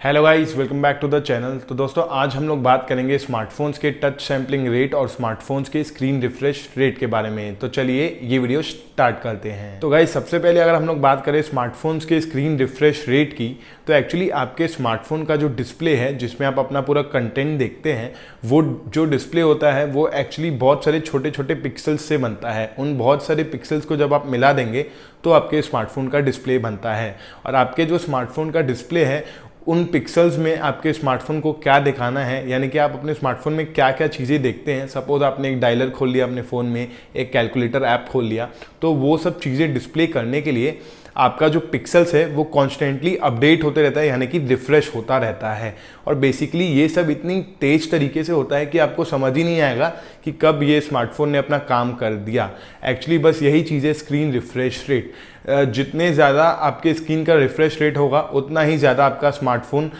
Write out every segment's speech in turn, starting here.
Hello guys, welcome back to the channel. तो दोस्तों आज हम लोग बात करेंगे स्मार्टफोन्स के टच सैम्पलिंग रेट और स्मार्टफोन्स के स्क्रीन रिफ्रेश रेट के बारे में। तो चलिए ये वीडियो स्टार्ट करते हैं। तो गाइस सबसे पहले अगर हम लोग बात करें स्मार्टफोन्स के स्क्रीन रिफ्रेश रेट की, तो एक्चुअली आपके स्मार्टफोन का जो डिस्प्ले है जिसमें आप अपना पूरा कंटेंट देखते हैं, वो जो डिस्प्ले होता है वो एक्चुअली बहुत सारे छोटे छोटे पिक्सल्स से बनता है। उन बहुत सारे पिक्सल्स को जब आप मिला देंगे तो आपके स्मार्टफोन का डिस्प्ले बनता है। और आपके जो स्मार्टफोन का डिस्प्ले है उन पिक्सल्स में आपके स्मार्टफोन को क्या दिखाना है, यानी कि आप अपने स्मार्टफोन में क्या क्या चीज़ें देखते हैं। सपोज आपने एक डायलर खोल लिया अपने फ़ोन में, एक कैलकुलेटर ऐप खोल लिया, तो वो सब चीज़ें डिस्प्ले करने के लिए आपका जो पिक्सल्स है वो कॉन्स्टेंटली अपडेट होते रहता है, यानी कि रिफ्रेश होता रहता है। और बेसिकली ये सब इतनी तेज तरीके से होता है कि आपको समझ ही नहीं आएगा कि कब ये स्मार्टफोन ने अपना काम कर दिया। एक्चुअली बस यही चीज़ है स्क्रीन रिफ्रेश रेट। जितने ज़्यादा आपके स्क्रीन का रिफ्रेश रेट होगा उतना ही ज़्यादा आपका स्मार्टफोन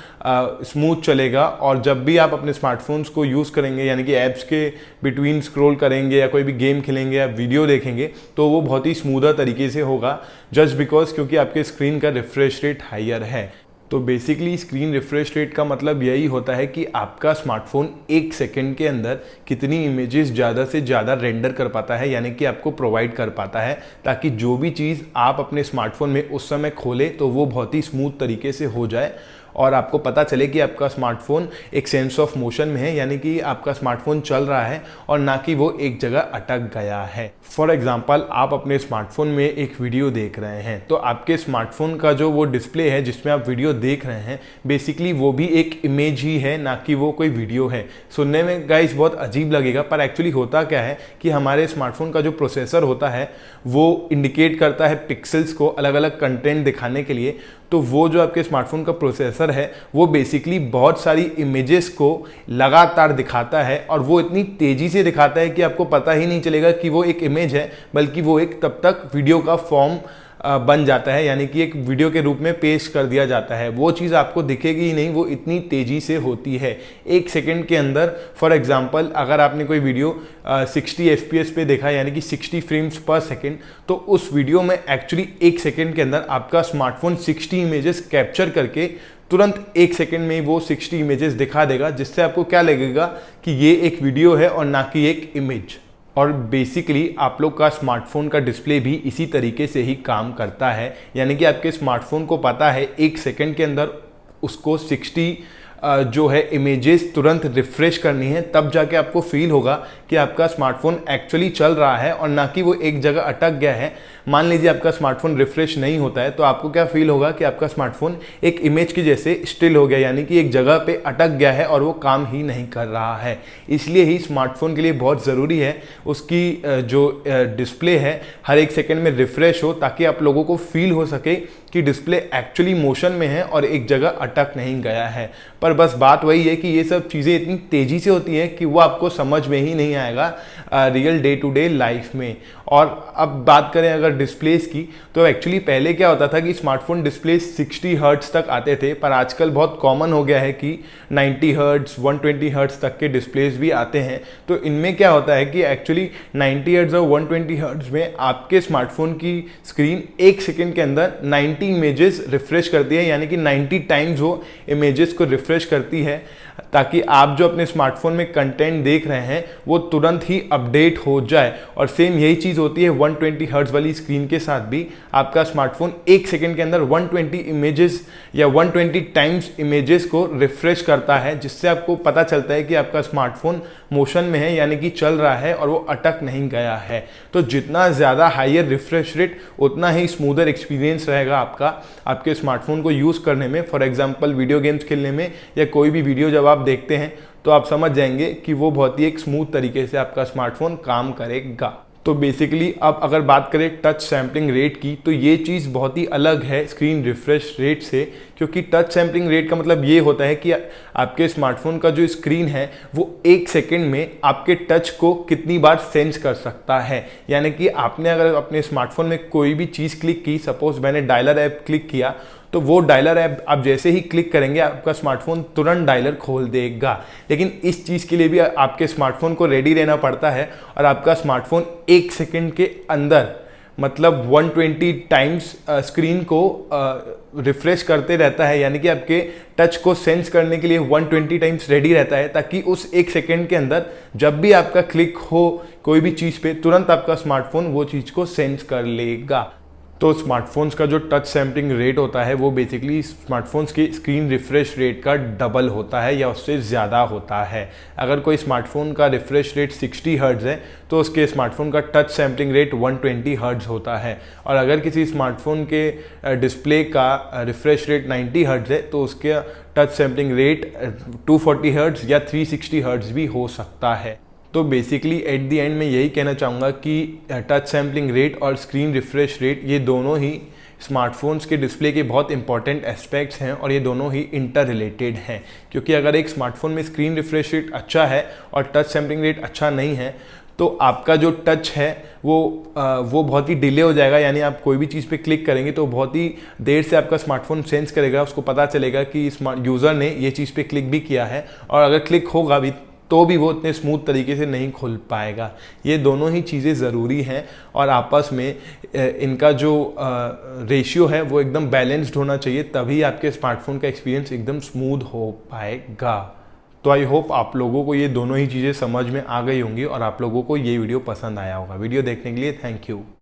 स्मूथ चलेगा। और जब भी आप अपने स्मार्टफोन्स को यूज़ करेंगे, यानी कि ऐप्स के बिटवीन स्क्रॉल करेंगे या कोई भी गेम खेलेंगे या वीडियो देखेंगे, तो वो बहुत ही स्मूदर तरीके से होगा, जस्ट बिकॉज क्योंकि आपके स्क्रीन का रिफ्रेश रेट हायर है। तो बेसिकली स्क्रीन रिफ्रेश रेट का मतलब यही होता है कि आपका स्मार्टफोन 1 सेकंड के अंदर कितनी इमेजेस ज़्यादा से ज़्यादा रेंडर कर पाता है, यानी कि आपको प्रोवाइड कर पाता है, ताकि जो भी चीज़ आप अपने स्मार्टफोन में उस समय खोलें तो वो बहुत ही स्मूथ तरीके से हो जाए और आपको पता चले कि आपका स्मार्टफोन एक सेंस ऑफ मोशन में है, यानी कि आपका स्मार्टफोन चल रहा है और ना कि वो एक जगह अटक गया है। फॉर एग्जाम्पल, आप अपने स्मार्टफोन में एक वीडियो देख रहे हैं, तो आपके स्मार्टफोन का जो वो डिस्प्ले है जिसमें आप वीडियो देख रहे हैं, बेसिकली वो भी एक इमेज ही है, ना कि वो कोई वीडियो है। सुनने में गाइस बहुत अजीब लगेगा, पर एक्चुअली होता क्या है कि हमारे स्मार्टफोन का जो प्रोसेसर होता है वो इंडिकेट करता है पिक्सल्स को अलग अलग कंटेंट दिखाने के लिए। तो वो जो आपके स्मार्टफोन का प्रोसेसर है वो बेसिकली बहुत सारी इमेजेस को लगातार दिखाता है, और वो इतनी तेज़ी से दिखाता है कि आपको पता ही नहीं चलेगा कि वो एक इमेज है, बल्कि वो एक तब तक वीडियो का फॉर्म बन जाता है, यानी कि एक वीडियो के रूप में पेश कर दिया जाता है। वो चीज़ आपको दिखेगी ही नहीं, वो इतनी तेज़ी से होती है 1 सेकंड के अंदर। फॉर एग्जांपल, अगर आपने कोई वीडियो 60 FPS पे देखा, यानी कि 60 फ्रेम्स पर सेकंड, तो उस वीडियो में एक्चुअली 1 सेकंड के अंदर आपका स्मार्टफोन 60 इमेजेस कैप्चर करके तुरंत 1 सेकंड में वो 60 इमेजेस दिखा देगा, जिससे आपको क्या लगेगा कि ये एक वीडियो है और ना कि एक इमेज। और बेसिकली आप लोग का स्मार्टफोन का डिस्प्ले भी इसी तरीके से ही काम करता है, यानी कि आपके स्मार्टफोन को पता है 1 सेकंड के अंदर उसको 60 जो है इमेजेस तुरंत रिफ्रेश करनी है, तब जाके आपको फील होगा कि आपका स्मार्टफोन एक्चुअली चल रहा है और ना कि वो एक जगह अटक गया है। मान लीजिए आपका स्मार्टफोन रिफ्रेश नहीं होता है, तो आपको क्या फील होगा कि आपका स्मार्टफोन एक इमेज की जैसे स्टिल हो गया, यानी कि एक जगह पे अटक गया है और वो काम ही नहीं कर रहा है। इसलिए ही स्मार्टफोन के लिए बहुत ज़रूरी है उसकी जो डिस्प्ले है हर 1 सेकेंड में रिफ्रेश हो, ताकि आप लोगों को फील हो सके कि डिस्प्ले एक्चुअली मोशन में है और एक जगह अटक नहीं गया है। पर बस बात वही है कि ये सब चीज़ें इतनी तेज़ी से होती हैं कि वो आपको समझ में ही नहीं आएगा real day to day life में। और अब बात करें अगर डिस्प्लेस की, तो एक्चुअली पहले क्या होता था कि स्मार्टफोन डिस्प्ले 60 हर्ट्ज तक आते थे, पर आजकल बहुत कॉमन हो गया है कि 90 हर्ट्ज 120 हर्ट्ज तक के डिस्प्लेस भी आते हैं। तो इनमें क्या होता है कि एक्चुअली 90 हर्ट्ज और 120 हर्ट्ज में आपके स्मार्टफोन की स्क्रीन 1 सेकेंड के अंदर 90 इमेजेस रिफ्रेश करती है, यानी कि 90 टाइम्स वो इमेजेस को रिफ्रेश करती है, ताकि आप जो अपने स्मार्टफोन में कंटेंट देख रहे हैं वो तुरंत ही अपडेट हो जाए। और सेम यही चीज़ होती है 120 हर्ट्ज वाली स्क्रीन के साथ भी। आपका स्मार्टफोन 1 सेकेंड के अंदर 120 इमेजेस या 120 टाइम्स इमेजेस को रिफ्रेश करता है, जिससे आपको पता चलता है कि आपका स्मार्टफोन मोशन में है, यानी कि चल रहा है और वो अटक नहीं गया है। तो जितना ज़्यादा हायर रिफ्रेश रेट उतना ही स्मूदर एक्सपीरियंस रहेगा आपका आपके स्मार्टफोन को यूज़ करने में। फॉर एग्जांपल, वीडियो गेम्स खेलने में या कोई भी वीडियो जब आप देखते हैं तो आप समझ जाएंगे कि वो बहुत ही एक स्मूथ तरीके से आपका स्मार्टफोन काम करेगा। तो बेसिकली अब अगर बात करें टच सैम्पलिंग रेट की, तो ये चीज़ बहुत ही अलग है स्क्रीन रिफ्रेश रेट से, क्योंकि टच सैम्पलिंग रेट का मतलब ये होता है कि आपके स्मार्टफोन का जो स्क्रीन है वो 1 सेकेंड में आपके टच को कितनी बार सेंस कर सकता है। यानी कि आपने अगर अपने स्मार्टफोन में कोई भी चीज़ क्लिक की, सपोज मैंने डायलर ऐप क्लिक किया, तो वो डायलर ऐप आप जैसे ही क्लिक करेंगे आपका स्मार्टफोन तुरंत डायलर खोल देगा। लेकिन इस चीज़ के लिए भी आपके स्मार्टफोन को रेडी रहना पड़ता है, और आपका स्मार्टफोन 1 सेकेंड के अंदर मतलब 120 टाइम्स स्क्रीन को रिफ्रेश करते रहता है, यानी कि आपके टच को सेंस करने के लिए 120 टाइम्स रेडी रहता है, ताकि उस 1 सेकेंड के अंदर जब भी आपका क्लिक हो कोई भी चीज़ पे तुरंत आपका स्मार्टफोन वो चीज़ को सेंस कर लेगा। तो स्मार्टफोन्स का जो टच सैम्पलिंग रेट होता है वो बेसिकली स्मार्टफोन्स की स्क्रीन रिफ्रेश रेट का डबल होता है या उससे ज़्यादा होता है। अगर कोई स्मार्टफोन का रिफ्रेश रेट 60 हर्ट्ज़ है तो उसके स्मार्टफोन का टच सैम्पलिंग रेट 120 हर्ट्ज़ होता है, और अगर किसी स्मार्टफोन के डिस्प्ले का रिफ्रेश रेट 90 हर्ट्ज़ है तो उसके टच सैम्पलिंग रेट 240 हर्ट्ज़ या 360 हर्ट्ज़ भी हो सकता है। तो बेसिकली एट द एंड मैं यही कहना चाहूँगा कि टच सैम्पलिंग रेट और स्क्रीन रिफ्रेश रेट ये दोनों ही स्मार्टफोन्स के डिस्प्ले के बहुत इंपॉर्टेंट एस्पेक्ट्स हैं, और ये दोनों ही इंटर रिलेटेड हैं। क्योंकि अगर एक स्मार्टफोन में स्क्रीन रिफ्रेश रेट अच्छा है और टच सैम्पलिंग रेट अच्छा नहीं है तो आपका जो टच है वो बहुत ही डिले हो जाएगा, यानी आप कोई भी चीज़ पे क्लिक करेंगे तो बहुत ही देर से आपका स्मार्टफोन सेंस करेगा, उसको पता चलेगा कि स्मार्ट यूज़र ने ये चीज़ पे क्लिक भी किया है, और अगर क्लिक होगा भी तो भी वो इतने स्मूथ तरीके से नहीं खुल पाएगा। ये दोनों ही चीज़ें ज़रूरी हैं और आपस में इनका जो रेशियो है वो एकदम बैलेंस्ड होना चाहिए, तभी आपके स्मार्टफोन का एक्सपीरियंस एकदम स्मूथ हो पाएगा। तो आई होप आप लोगों को ये दोनों ही चीज़ें समझ में आ गई होंगी और आप लोगों को ये वीडियो पसंद आया होगा। वीडियो देखने के लिए थैंक यू।